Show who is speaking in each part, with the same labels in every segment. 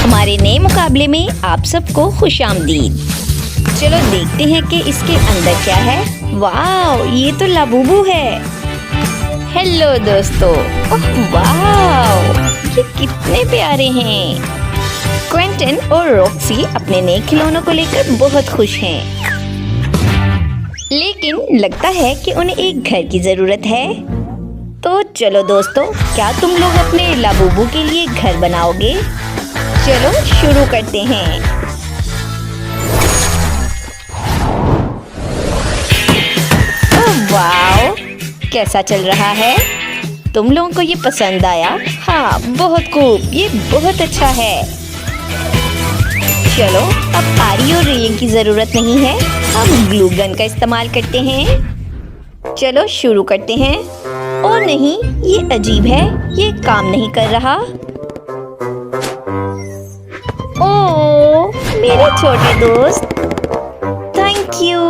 Speaker 1: हमारे नए मुकाबले में आप सबको खुशामदीद। चलो देखते हैं कि इसके अंदर क्या है। वाह, ये तो लाबूबू है। हेलो दोस्तों, ओह वाह, ये कितने प्यारे हैं। क्विंटन और रॉक्सी अपने नए खिलौनों को लेकर बहुत खुश हैं, लेकिन लगता है कि उन्हें एक घर की जरूरत है। तो चलो दोस्तों, क्या तुम लोग अपने लाबूबू के लिए घर बनाओगे? चलो शुरू करते हैं। ओह वाओ, कैसा चल रहा है? तुम लोगों को ये पसंद आया? हाँ, बहुत खूब, ये बहुत अच्छा है। चलो अब आरी और रेलिंग की जरूरत नहीं है, हम ग्लू गन का इस्तेमाल करते हैं। चलो शुरू करते हैं। ओ नहीं, ये अजीब है, ये काम नहीं कर रहा। ओ मेरे छोटे दोस्त, थैंक यू।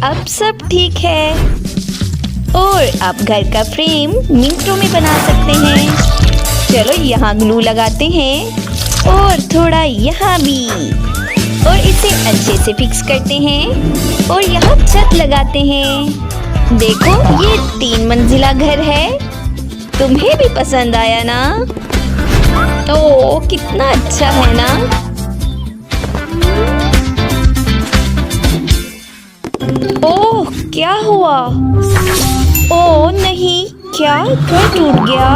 Speaker 1: अब सब ठीक है और आप घर का फ्रेम मिनटों में बना सकते हैं। चलो यहाँ ग्लू लगाते हैं और थोड़ा यहाँ भी, और इसे अच्छे से फिक्स करते हैं और यहाँ छत लगाते हैं। देखो, ये 3 मंजिला घर है। तुम्हें भी पसंद आया ना? ओह कितना अच्छा है ना? ओह क्या हुआ? ओह नहीं, क्या घर टूट गया?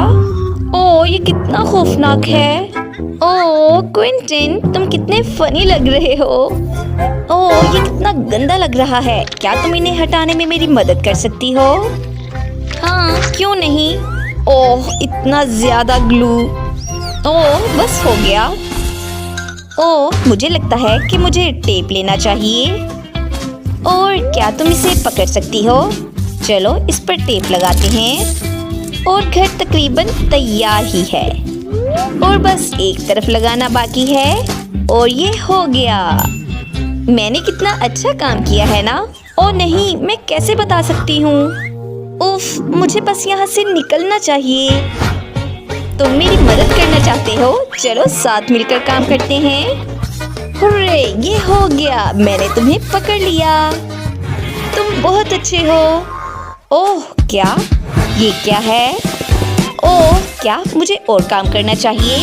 Speaker 1: ओह ये कितना खौफनाक है। ओह क्विंटन, तुम कितने फनी लग रहे हो। ओह ये कितना गंदा लग रहा है। क्या तुम इन्हें हटाने में मेरी मदद कर सकती हो? हाँ, क्यों नहीं। ओह इतना ज्यादा ग्लू। ओह बस हो गया। ओह मुझे लगता है कि मुझे टेप लेना चाहिए। और क्या तुम इसे पकड़ सकती हो? चलो इस पर टेप लगाते हैं और घर तकरीबन तैयार ही है, और बस एक तरफ लगाना बाकी है और ये हो गया। मैंने कितना अच्छा काम किया है ना? ओ नहीं, मैं कैसे बता सकती हूँ। उफ, मुझे बस यहाँ से निकलना चाहिए। तुम मेरी मदद करना चाहते हो? चलो साथ मिलकर काम करते हैं। हुर्रे, ये हो गया, मैंने तुम्हें पकड़ लिया। तुम बहुत अच्छे हो। ओह क्या, ये क्या है? ओह क्या, मुझे और काम करना चाहिए।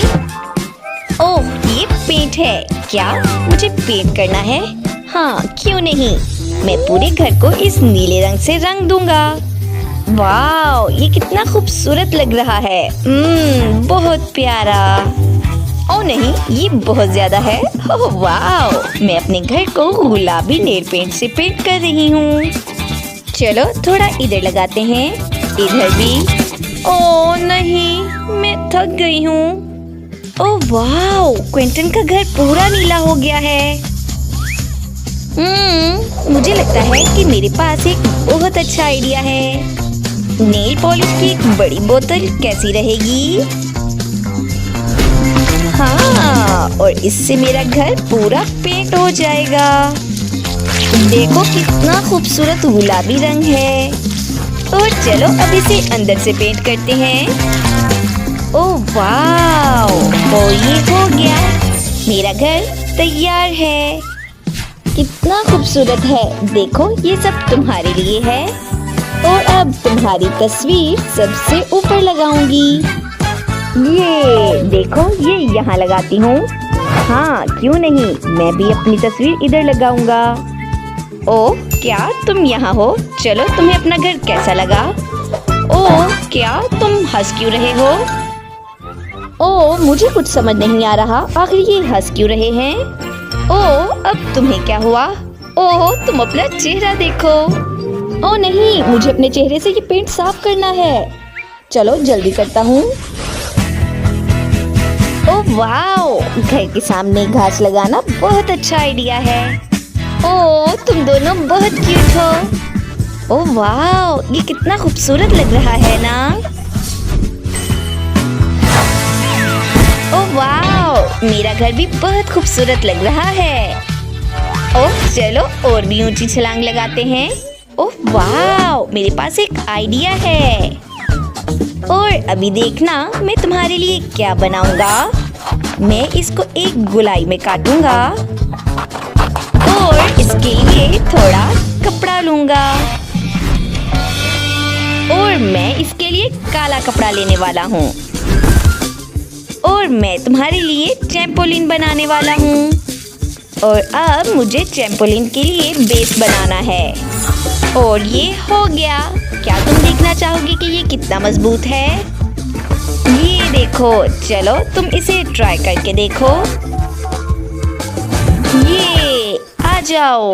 Speaker 1: ओह ये पेंट है। क्या मुझे पेंट करना है? हाँ क्यों नहीं, मैं पूरे घर को इस नीले रंग से रंग दूंगा। वाह, ये कितना खूबसूरत लग रहा है। बहुत प्यारा। ओह नहीं, ये बहुत ज्यादा है। ओह वाह, मैं अपने घर को गुलाबी नेल पेंट से पेंट कर रही हूँ। चलो थोड़ा इधर लगाते हैं, इधर भी। ओह नहीं, मैं थक गई हूँ। ओह वाह, क्विंटन का घर पूरा नीला हो गया है। मुझे लगता है कि मेरे पास एक बहुत अच्छा आइडिया है। नेल पॉलिश की एक बड़ी बोतल कैसी रहेगी? हाँ, और इससे मेरा घर पूरा पेंट हो जाएगा। देखो कितना खूबसूरत गुलाबी रंग है। और चलो अब इसे अंदर से पेंट करते हैं। ओह वाह, और ये हो गया, मेरा घर तैयार है। कितना खूबसूरत है। देखो ये सब तुम्हारे लिए है, और अब तुम्हारी तस्वीर सबसे ऊपर लगाऊंगी। ये देखो, ये यहाँ लगाती हूँ। हाँ क्यों नहीं, मैं भी अपनी तस्वीर इधर लगाऊंगा। ओह क्या तुम यहाँ हो? चलो तुम्हें अपना घर कैसा लगा? ओह क्या तुम हंस क्यों रहे हो? ओह मुझे कुछ समझ नहीं आ रहा, आखिर ये हंस क्यों रहे हैं? ओह अब तुम्हें क्या हुआ? ओह तुम अपना चेहरा देखो। ओह नहीं, मुझे अपने चेहरे से ये पेंट साफ करना है। चलो जल्दी करता हूँ। ओह वाओ, घर के सामने घास लगाना बहुत अच्छा आइडिया है। ओह तुम दोनों बहुत क्यूट हो। ओह वाह, ये कितना खूबसूरत लग रहा है ना? ओह वाह, मेरा घर भी बहुत खूबसूरत लग रहा है। ओह चलो और भी ऊंची छलांग लगाते हैं। ओह वाह, मेरे पास एक आइडिया है। और अभी देखना मैं तुम्हारे लिए क्या बनाऊंगा। मैं इसको एक गोलाई में काटूंगा और इसके लिए थोड़ा कपड़ा लूंगा और मैं इसके लिए काला कपड़ा लेने वाला हूँ और मैं तुम्हारे लिए ट्रैम्पोलिन बनाने वाला हूँ। और अब मुझे ट्रैम्पोलिन के लिए बेस बनाना है और ये हो गया। क्या तुम देखना चाहोगे कि ये कितना मजबूत है? ये देखो, चलो तुम इसे ट्राई करके देखो। ये आ जाओ।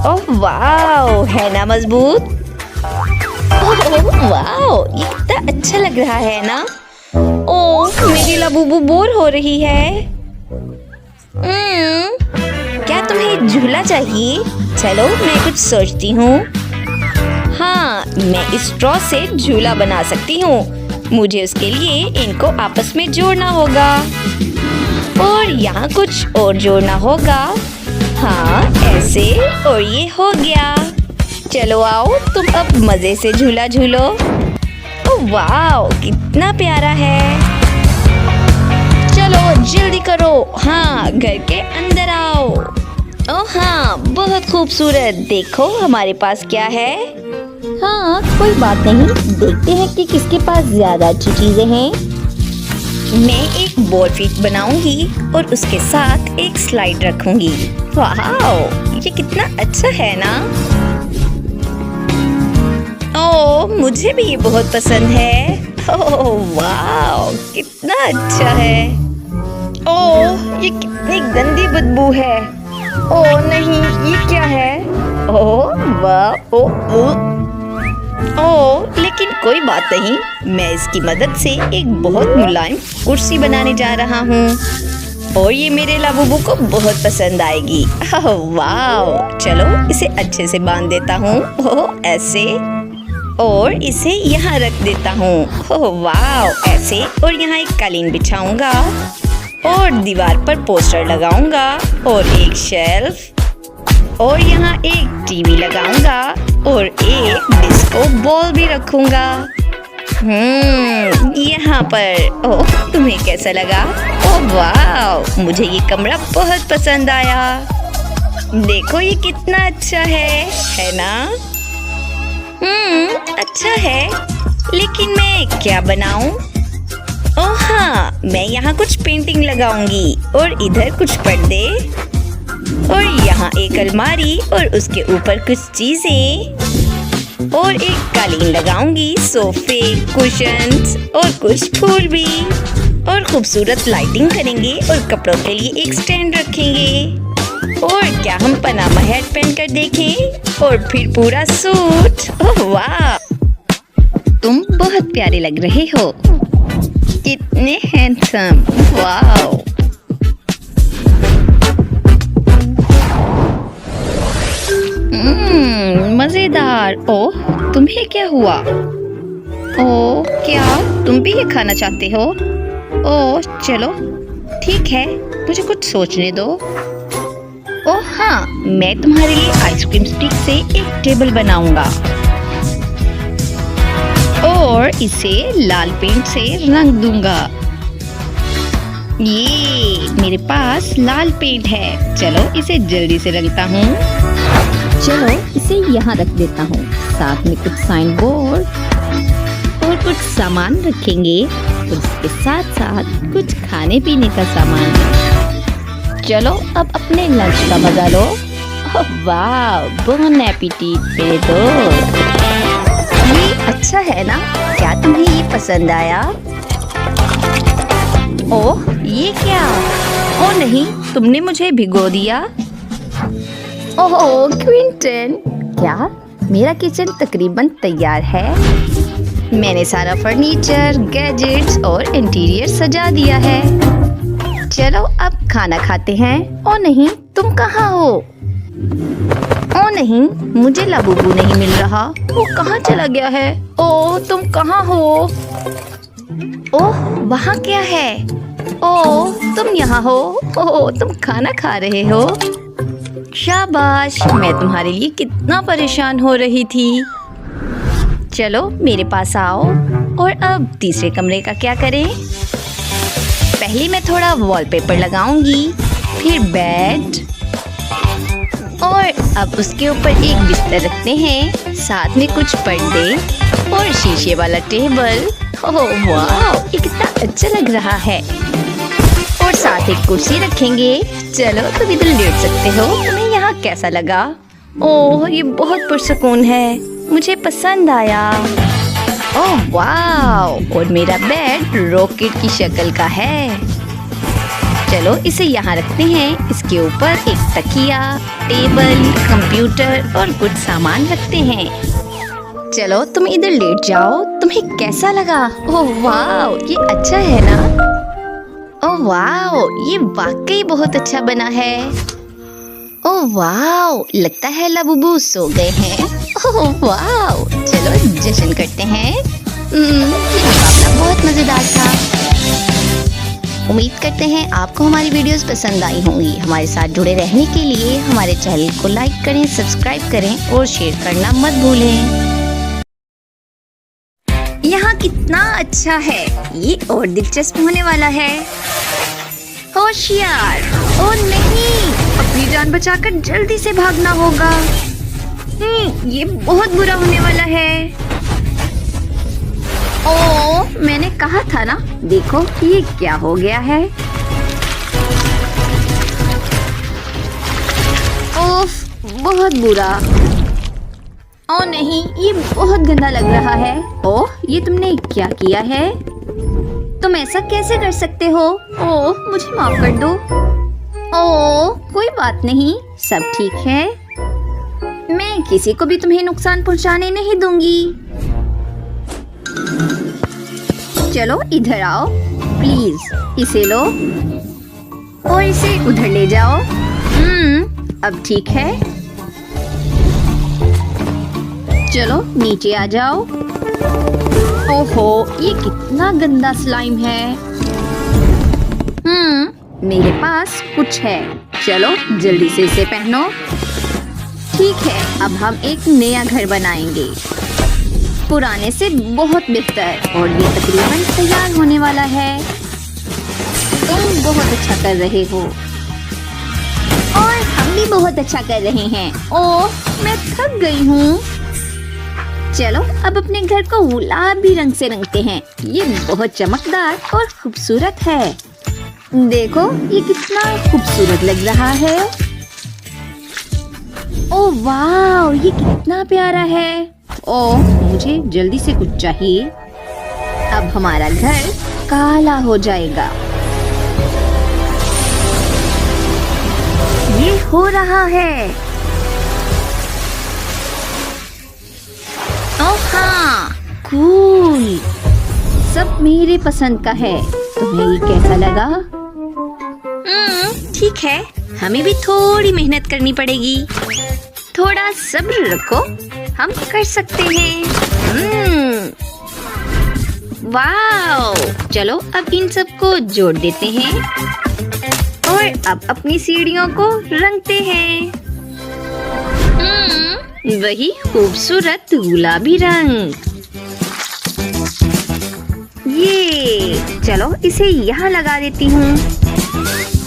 Speaker 1: ओह वाह, है ना मजबूत? ओह वाह, ये कितना अच्छा लग रहा है ना। ओह, मेरी लाबूबू बोर हो रही है। क्या तुम्हें झूला चाहिए? चलो मैं कुछ सोचती हूँ। हाँ, मैं इस स्ट्रॉ से झूला बना सकती हूँ। मुझे उसके लिए इनको आपस में जोड़ना होगा और यहाँ कुछ और जोड़ना होगा। हाँ, ऐसे, और ये हो गया। चलो आओ, तुम अब मजे से झूला झूलो। ओह वाह, कितना प्यारा है। चलो जल्दी करो। हाँ, घर के अंदर आओ। ओह हाँ, बहुत खूबसूरत। देखो हमारे पास क्या है। हाँ, कोई बात नहीं, देखते हैं कि किसके पास ज्यादा अच्छी चीजें हैं। मैं एक बॉल फीट बनाऊंगी और उसके साथ एक स्लाइड रखूंगी। वाह, ये कितना अच्छा है ना। ओह, मुझे भी ये बहुत पसंद है। ओह वाह, कितना अच्छा है। ओह, ये कितनी गंदी बदबू है। ओह नहीं, ये क्या है? ओह वाह, ओह, लेकिन कोई बात नहीं, मैं इसकी मदद से एक बहुत मुलायम कुर्सी बनाने जा रहा हूँ और ये मेरे लाबूबू को बहुत पसंद आएगी। ओह वाह, चलो इसे अच्छे से बांध देता हूँ। ओह ऐसे, और इसे यहाँ रख देता हूँ। ओह वाह, ऐसे, और यहाँ एक कालीन बिछाऊंगा और दीवार पर पोस्टर लगाऊंगा और एक शेल्फ और यहाँ एक टीवी लगाऊंगा और एक डिस्को बॉल भी रखूंगा। यहाँ पर। ओह, तुम्हें कैसा लगा? ओह वाह, मुझे ये कमरा बहुत पसंद आया। देखो ये कितना अच्छा है ना? अच्छा है, लेकिन मैं क्या बनाऊं? ओह हाँ, मैं यहाँ कुछ पेंटिंग लगाऊंगी और इधर कुछ पर्दे और यहाँ एक अलमारी और उसके ऊपर कुछ चीजें और एक कालीन लगाऊंगी, सोफे, कुशन्स और कुछ फूल भी और खूबसूरत लाइटिंग करेंगे और कपड़ों के लिए एक स्टैंड रखेंगे। और क्या हम पनामा हैट पहन कर देखें और फिर पूरा सूट। ओह वाह, तुम बहुत प्यारे लग रहे हो, कितने हैंडसम। वाह, मजेदार। ओह, तुम्हें क्या हुआ? ओह, क्या तुम भी ये खाना चाहते हो? ओह चलो ठीक है, मुझे कुछ सोचने दो। ओह हाँ, मैं तुम्हारे लिए आइसक्रीम स्टिक से एक टेबल बनाऊंगा और इसे लाल पेंट से रंग दूंगा। ये मेरे पास लाल पेंट है, चलो इसे जल्दी से रंगता हूँ। चलो इसे यहाँ रख देता हूँ, साथ में कुछ साइन बोर्ड और कुछ सामान रखेंगे और इसके साथ साथ कुछ खाने पीने का सामान। चलो अब अपने लंच का मजा लो। वाह, बोन एपेटिट मेरे दोस्त। ये अच्छा है ना? क्या तुम्हें ये पसंद आया? ओह ये क्या? ओह नहीं, तुमने मुझे भिगो दिया। ओह क्विंटन, क्या मेरा किचन तकरीबन तैयार है। मैंने सारा फर्नीचर, गैजेट्स और इंटीरियर सजा दिया है। चलो अब खाना खाते हैं। ओ नहीं, तुम कहाँ हो? ओ नहीं, मुझे लाबूबू नहीं मिल रहा, वो कहाँ चला गया है? ओ तुम कहाँ हो? ओह वहाँ क्या है? ओ तुम यहाँ हो? ओ तुम खाना खा रहे हो? शाबाश, मैं तुम्हारे लिए कितना परेशान हो रही थी। चलो मेरे पास आओ। और अब तीसरे कमरे का क्या करें? पहले मैं थोड़ा वॉलपेपर लगाऊंगी, फिर बेड, और अब उसके ऊपर एक बिस्तर रखते हैं, साथ में कुछ पर्दे और शीशे वाला टेबल। ओह वाह, ये कितना अच्छा लग रहा है। और साथ एक कुर्सी रखेंगे। चलो तुम इधर लेट सकते हो। तुम्हें यहाँ कैसा लगा? ओह ये बहुत पुरसकून है, मुझे पसंद आया। ओह वाह, और मेरा बेड रॉकेट की शक्ल का है। चलो इसे यहाँ रखते हैं। इसके ऊपर एक तकिया, टेबल, कंप्यूटर और कुछ सामान रखते हैं। चलो तुम इधर लेट जाओ। तुम्हें कैसा लगा? ओह वाह, ये अच्छा है ना? ओह वाह, ये वाकई बहुत अच्छा बना है। ओह वाह, लगता है लाबूबू सो गए हैं। ओह वाह, चलो जश्न करते हैं। ये मुकाबला बहुत मजेदार था। उम्मीद करते हैं आपको हमारी वीडियोस पसंद आई होंगी। हमारे साथ जुड़े रहने के लिए हमारे चैनल को लाइक करें, सब्सक्राइब करें और शेयर करना मत भूलें। यहाँ कितना अच्छा है, ये और दिलचस्प होने वाला है। होशियार! ओह नहीं, अपनी जान बचाकर जल्दी से भागना होगा। ये बहुत बुरा होने वाला है। ओह, मैंने कहा था ना। देखो ये क्या हो गया है। ओफ, बहुत बुरा। ओह नहीं, ये बहुत गंदा लग रहा है। ओह, ये तुमने क्या किया है? तुम ऐसा कैसे कर सकते हो? ओह, मुझे माफ कर दो। ओह, कोई बात नहीं, सब ठीक है। मैं किसी को भी तुम्हें नुकसान पहुंचाने नहीं दूंगी। चलो इधर आओ, प्लीज इसे लो और इसे उधर ले जाओ। अब ठीक है। चलो नीचे आ जाओ। ओहो, ये कितना गंदा स्लाइम है। मेरे पास कुछ है। चलो जल्दी से इसे पहनो। ठीक है, अब हम एक नया घर बनाएंगे, पुराने से बहुत बेहतर। और ये तकरीबन तैयार होने वाला है। तुम बहुत अच्छा कर रहे हो और हम भी बहुत अच्छा कर रहे हैं। ओह, मैं थक गई हूँ। चलो अब अपने घर को गुलाबी रंग से रंगते हैं। ये बहुत चमकदार और खूबसूरत है। देखो ये कितना खूबसूरत लग रहा है। ओह वाह, ये कितना प्यारा है। ओह, मुझे जल्दी से कुछ चाहिए। अब हमारा घर काला हो जाएगा। ये हो रहा है। ओह हाँ, कूल। सब मेरे पसंद का है। तुम्हें ये कैसा लगा? ठीक है, हमें भी थोड़ी मेहनत करनी पड़ेगी। थोड़ा सब्र रखो, हम कर सकते हैं। वाओ, चलो अब इन सबको जोड़ देते हैं और अब अपनी सीढ़ियों को रंगते हैं। वही खूबसूरत गुलाबी रंग। ये चलो इसे यहाँ लगा देती हूँ।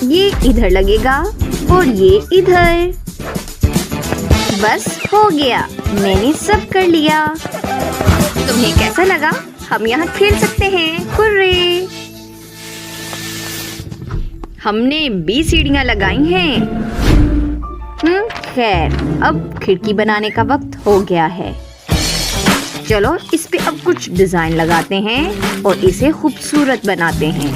Speaker 1: ये इधर लगेगा और ये इधर। बस हो गया, मैंने सब कर लिया। तुम्हें कैसा लगा? हम यहाँ खेल सकते हैं। हुर्रे! हमने 20 सीढ़ियाँ लगाई हैं। खैर, अब खिड़की बनाने का वक्त हो गया है। चलो इस पे अब कुछ डिजाइन लगाते हैं और इसे खूबसूरत बनाते हैं।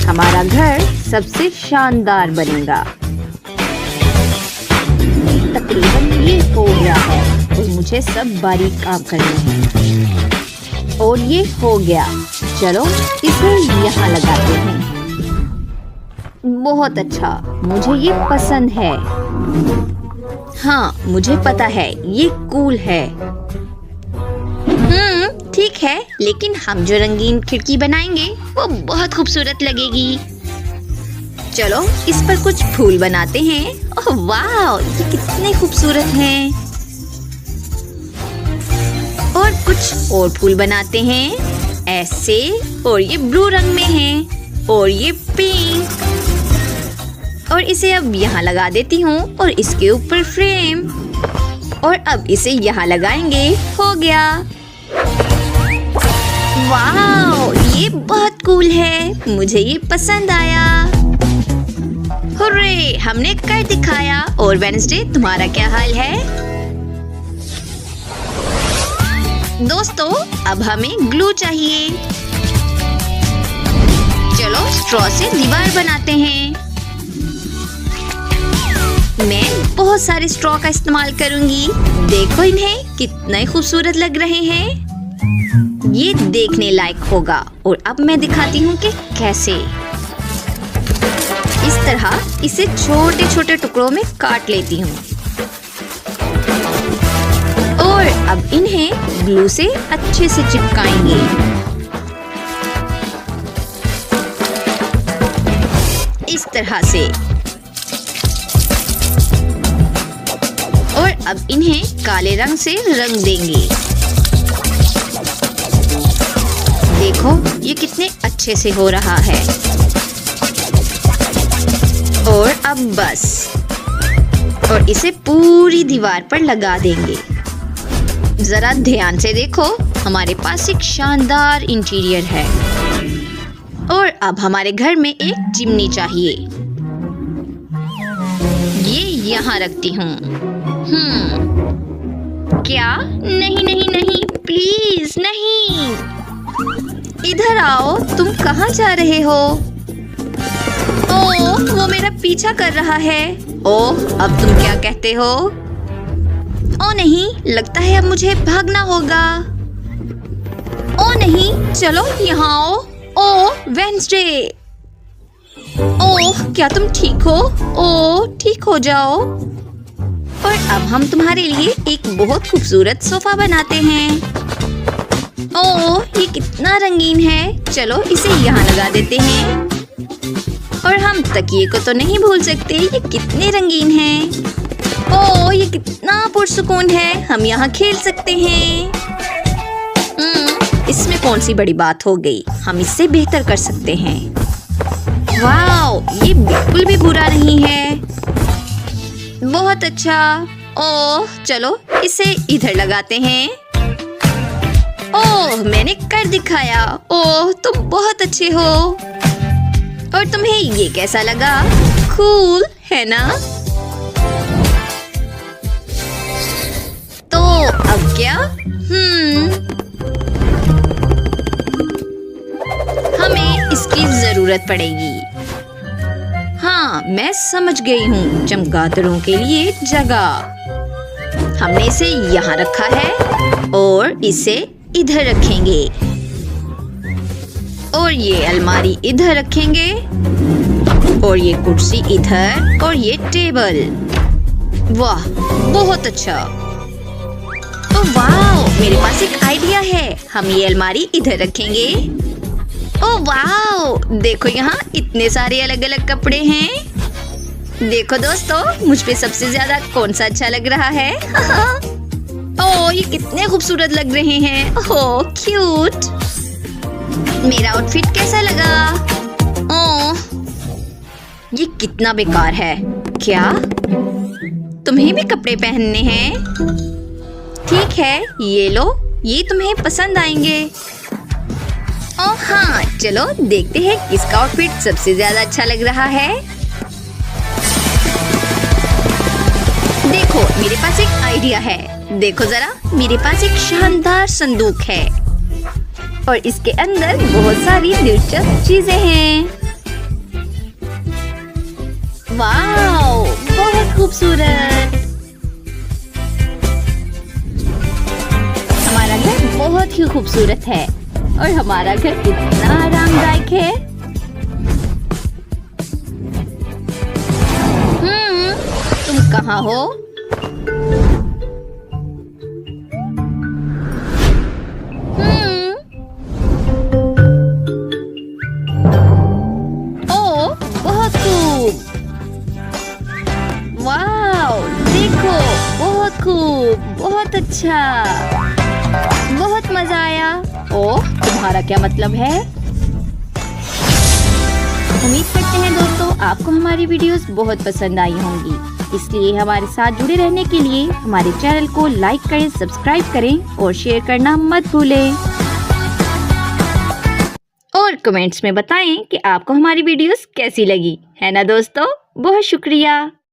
Speaker 1: हमारा घर सबसे शानदार बनेगा। तकरीबन ये हो गया है और मुझे सब बारीक काम करने हैं। और ये हो गया। चलो इसे यहाँ लगाते हैं। बहुत अच्छा, मुझे ये पसंद है। हाँ, मुझे पता है ये कूल है। ठीक है, लेकिन हम जो रंगीन खिड़की बनाएंगे वो बहुत खूबसूरत लगेगी। चलो इस पर कुछ फूल बनाते हैं। ओह वाह, ये कितने खूबसूरत हैं। और
Speaker 2: और कुछ और फूल बनाते हैं ऐसे, और ये ब्लू रंग में है और ये पिंक। और इसे अब यहाँ लगा देती हूँ और इसके ऊपर फ्रेम, और अब इसे यहाँ लगाएंगे। हो गया। वाह, ये बहुत कूल है, मुझे ये पसंद आया। हुर्रे, हमने कर दिखाया। और वेडनेसडे, तुम्हारा क्या हाल है? दोस्तों, अब हमें ग्लू चाहिए। चलो स्ट्रॉ से दीवार बनाते हैं। मैं बहुत सारे स्ट्रॉ का इस्तेमाल करूंगी। देखो इन्हें, कितने खूबसूरत लग रहे हैं। ये देखने लायक होगा। और अब मैं दिखाती हूँ कि कैसे। इस तरह इसे छोटे छोटे टुकड़ों में काट लेती हूँ और अब इन्हें ग्लू से अच्छे से चिपकाएंगे। इस तरह से। और अब इन्हें काले रंग से रंग देंगे। देखो ये कितने अच्छे से हो रहा है। और अब बस, और इसे पूरी दीवार पर लगा देंगे। जरा ध्यान से देखो, हमारे पास एक शानदार इंटीरियर है। और अब हमारे घर में एक चिमनी चाहिए। ये यहाँ रखती हूँ। क्या? नहीं नहीं नहीं, प्लीज नहीं। इधर आओ, तुम कहाँ जा रहे हो? ओह, वो मेरा पीछा कर रहा है। ओह, अब तुम क्या कहते हो? ओह नहीं, लगता है अब मुझे भागना होगा। ओह नहीं, चलो यहाँ आओ। ओह वेडनेसडे, ओह क्या तुम ठीक हो? ओह ठीक हो जाओ। और अब हम तुम्हारे लिए एक बहुत खूबसूरत सोफा बनाते हैं। ओह ये कितना रंगीन है। चलो इसे यहाँ लगा देते हैं। और हम तकिए को तो नहीं भूल सकते, ये कितने रंगीन हैं। ओह ये कितना पुरसुकून है, हम यहाँ खेल सकते हैं। इसमें कौन सी बड़ी बात हो गई, हम इससे बेहतर कर सकते हैं। वाओ, ये बिल्कुल भी बुरा नहीं है। बहुत अच्छा। ओह चलो इसे इधर लगाते हैं। ओह मैंने कर दिखाया। ओह तुम बहुत अच्छे हो। और तुम्हें ये कैसा लगा? कूल है ना? तो अब क्या? हमें इसकी जरूरत पड़ेगी। हाँ मैं समझ गई हूँ, चमगादड़ों के लिए जगह। हमने इसे यहाँ रखा है और इसे इधर रखेंगे। और ये अलमारी इधर रखेंगे। और ये कुर्सी इधर और ये टेबल। वाह बहुत अच्छा। तो वाह, मेरे पास एक आइडिया है। हम ये अलमारी इधर रखेंगे। ओह वाह, देखो यहाँ इतने सारे अलग अलग कपड़े हैं। देखो दोस्तों, मुझ पे सबसे ज्यादा कौन सा अच्छा लग रहा है? ओह ये कितने खूबसूरत लग रहे हैं। ओह क्यूट। मेरा आउटफिट कैसा लगा? ओह ये कितना बेकार है। क्या तुम्हें भी कपड़े पहनने हैं? ठीक है, ये लो, ये तुम्हें पसंद आएंगे। ओह हाँ, चलो देखते हैं किसका आउटफिट सबसे ज्यादा अच्छा लग रहा है। देखो मेरे पास एक आइडिया है। देखो जरा, मेरे पास एक शानदार संदूक है और इसके अंदर बहुत सारी दिलचस्प चीजें हैं। वाओ बहुत खूबसूरत। हमारा घर बहुत ही खूबसूरत है और हमारा घर कितना आरामदायक है। तुम कहाँ हो? ओह बहुत खूब। वाओ देखो, बहुत खूब, बहुत अच्छा, बहुत तुम्हारा क्या मतलब है? उम्मीद करते हैं दोस्तों आपको हमारी वीडियोस बहुत पसंद आई होंगी, इसलिए हमारे साथ जुड़े रहने के लिए हमारे चैनल को लाइक करें, सब्सक्राइब करें और शेयर करना मत भूलें। और कमेंट्स में बताएं कि आपको हमारी वीडियोस कैसी लगी, है ना दोस्तों। बहुत शुक्रिया।